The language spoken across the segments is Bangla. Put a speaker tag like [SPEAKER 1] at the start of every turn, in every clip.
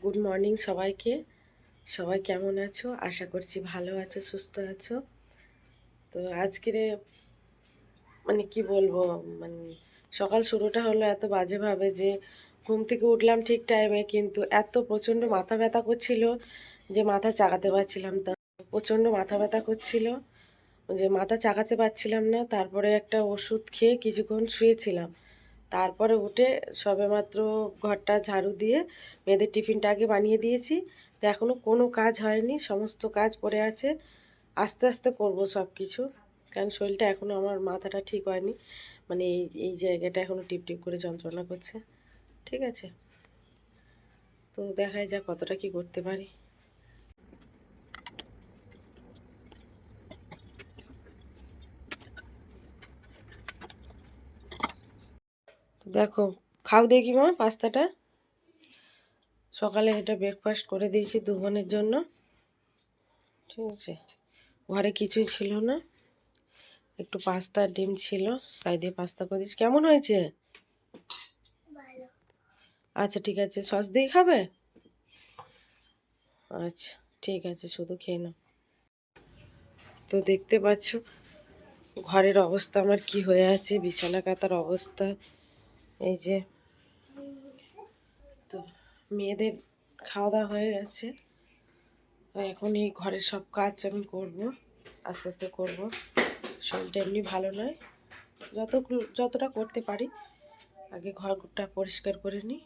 [SPEAKER 1] গুড মর্নিং সবাইকে। সবাই কেমন আছো? আশা করছি ভালো আছো, সুস্থ আছো। তো আজকের কি বলবো, মানে সকাল শুরুটা হলো এত বাজেভাবে যে ঘুম থেকে উঠলাম ঠিক টাইমে, কিন্তু এত প্রচণ্ড মাথা ব্যথা করছিল যে মাথা চাগাতে পারছিলাম না। প্রচণ্ড মাথা ব্যথা করছিল যে মাথা চাগাতে পারছিলাম না। তারপরে একটা ওষুধ খেয়ে কিছুক্ষণ শুয়েছিলাম। তারপরে উঠে সবেমাত্র ঘরটা ঝাড়ু দিয়ে মেয়েদের টিফিনটা আগে বানিয়ে দিয়েছি। তো এখনও কোনো কাজ হয়নি, সমস্ত কাজ পড়ে আছে। আস্তে আস্তে করব সব কিছু, কারণ শরীরটা এখনও, আমার মাথাটা ঠিক হয়নি। মানে এই জায়গাটা এখনও টিপ টিপ করে যন্ত্রণা করছে। ঠিক আছে, তো দেখাই যাক কতটা কি করতে পারি। তো দেখো, খাও দেখি মা পাস্তাটা। সকালে এটা ব্রেকফাস্ট করে দিয়েছি 2 বোনের জন্য। ঠিক আছে, ঘরে কিছুই ছিল না, একটু পাস্তা ডিম ছিল, তাই দিয়ে পাস্তা করে দিচ্ছি। কেমন হয়েছে? আচ্ছা ঠিক আছে, সস দিয়ে খাবে? আচ্ছা ঠিক আছে, শুধু খেয়ে নাও। তো দেখতে পাচ্ছ ঘরের অবস্থা আমার কি হয়ে আছে, বিছানা কাতার অবস্থা। এই যে, তো মেয়েদের খাওয়া দাওয়া হয়ে গেছে। এখন এই ঘরের সব কাজ আমি করব, আস্তে আস্তে করব। শরীরটা এমনি ভালো নয়, যতটা করতে পারি। আগে ঘরটা পরিষ্কার করে নিই,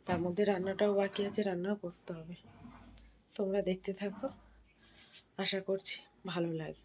[SPEAKER 1] তার মধ্যে রান্নাটাও বাকি আছে, রান্নাও করতে হবে। তোমরা দেখতে থাকো, আশা করছি ভালো লাগবে।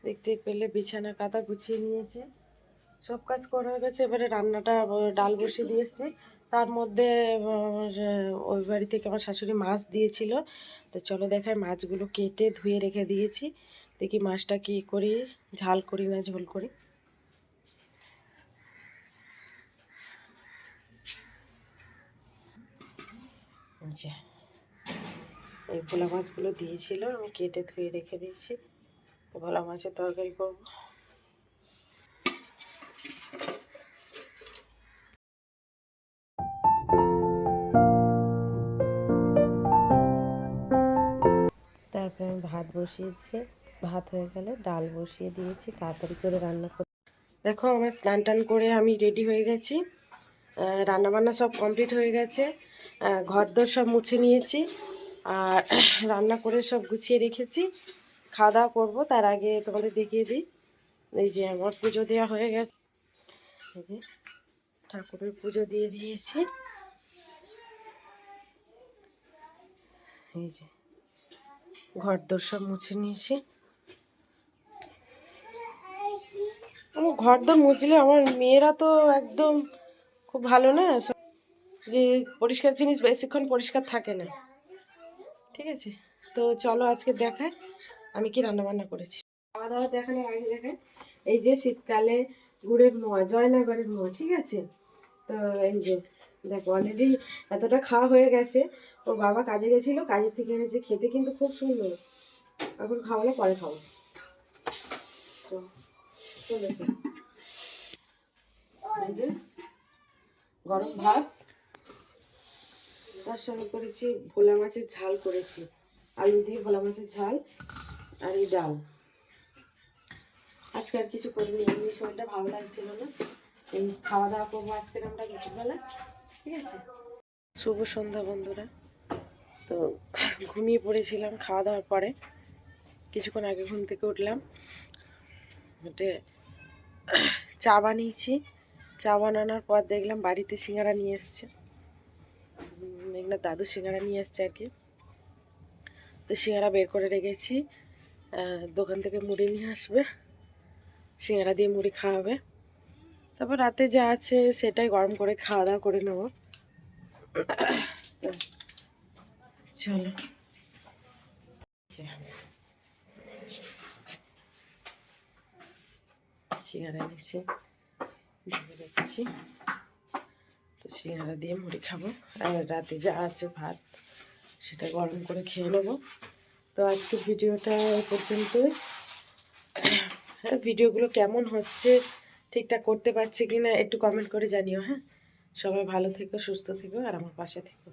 [SPEAKER 1] দেখতে পেলে বিছানা কাঁথা গুছিয়ে নিয়েছি, সব কাজ করা হয়ে গেছে। এবারে রান্নাটা, ডাল বসিয়ে দিয়ে এসেছি। তার মধ্যে ওই বাড়ি থেকে আমার শাশুড়ি মাছ দিয়েছিল। তো চলো দেখায়, মাছগুলো কেটে ধুয়ে রেখে দিয়েছি। দেখি মাছটা কি করি, ঝাল করি না ঝোল করি। আচ্ছা, এই ভোলা মাছগুলো দিয়েছিল, আমি কেটে ধুয়ে রেখে দিয়েছি। ভোলা মাছের তরকারি করবো। তারপরে আমি ভাত বসিয়েছি, ভাত হয়ে গেলে ডাল বসিয়ে দিয়েছি, তাড়াতাড়ি করে রান্না করে। দেখো, আমার স্নান টান করে আমি রেডি হয়ে গেছি। রান্নাবান্না সব কমপ্লিট হয়ে গেছে, ঘরদোর সব মুছে নিয়েছি, আর রান্না করে সব গুছিয়ে রেখেছি। খাওয়া দাওয়া করবো, তার আগে তোমাদের দেখিয়ে দিই। এই যে আমার পুজো দেওয়া হয়ে গেছে, এই যে ঠাকুরের পুজো দিয়ে দিয়েছি। এই যে ঘরদোর সব মুছে নিয়েছি। আমার ঘরদোর মুছলে আমার মেয়েরা তো একদম খুব ভালো না, যে পরিষ্কার জিনিস বেশিক্ষণ পরিষ্কার থাকে না। ঠিক আছে, তো চলো আজকে দেখায় আমি কি রান্না বান্না করেছি। খাওয়া দাওয়া দেখানোর আগে দেখায়, এই যে শীতকালে গুড়ের মোয়া, জয়নগরের মোয়া। ঠিক আছে, তো এই যে দেখো, অলরেডি এতটা খাওয়া হয়ে গেছে। ও বাবা কাজে গেছিলো, কাজের থেকে এনেছে, খেতে কিন্তু খুব সুন্দর। এখন খাবো না, পরে খাবো। তো চলো, এই যে গরম ভাত, তার সঙ্গে করেছি ভোলা মাছের ঝাল করেছি, আলু দিয়ে ভোলা মাছের ঝাল, আর এই ডাল। আজকে আর কিছু করিনি, এমনি শরীরটা ভালো লাগছিল না। এই খাওয়া দাওয়া করবো আজকের আমরা দুপুরবেলা। ঠিক আছে, শুভ সন্ধ্যা বন্ধুরা। তো ঘুমিয়ে পড়েছিলাম খাওয়া দাওয়ার পরে, কিছুক্ষণ আগে ঘুম থেকে উঠলাম, উঠে চা বানিয়েছি। চা বানানোর পর দেখলাম বাড়িতে সিঙ্গারা নিয়ে এসছে, মেঘনার দাদু সিঙ্গারা নিয়ে এসছে আর কি। তো সিঙ্গারা বের করে রেখেছি, দোকান থেকে মুড়ি নিয়ে আসবে, সিঙ্গারা দিয়ে মুড়ি খাওয়াবে। তারপর রাতে যা আছে সেটাই গরম করে খাওয়া দাওয়া করে নেব। চলো, সিঙ্গারা নিচ্ছি, রেখেছি, তো সিঙ্গারা দিয়ে মুড়ি খাবো। আর রাতে যা আছে ভাত সেটা গরম করে খেয়ে নেবো। তো আজকে ভিডিওটা এই পর্যন্তই। হ্যাঁ, ভিডিওগুলো কেমন হচ্ছে, ঠিকঠাক করতে পারছি কি না একটু কমেন্ট করে জানিও। হ্যাঁ, সবাই ভালো থেকো, সুস্থ থেকো, আর আমার পাশে থেকো।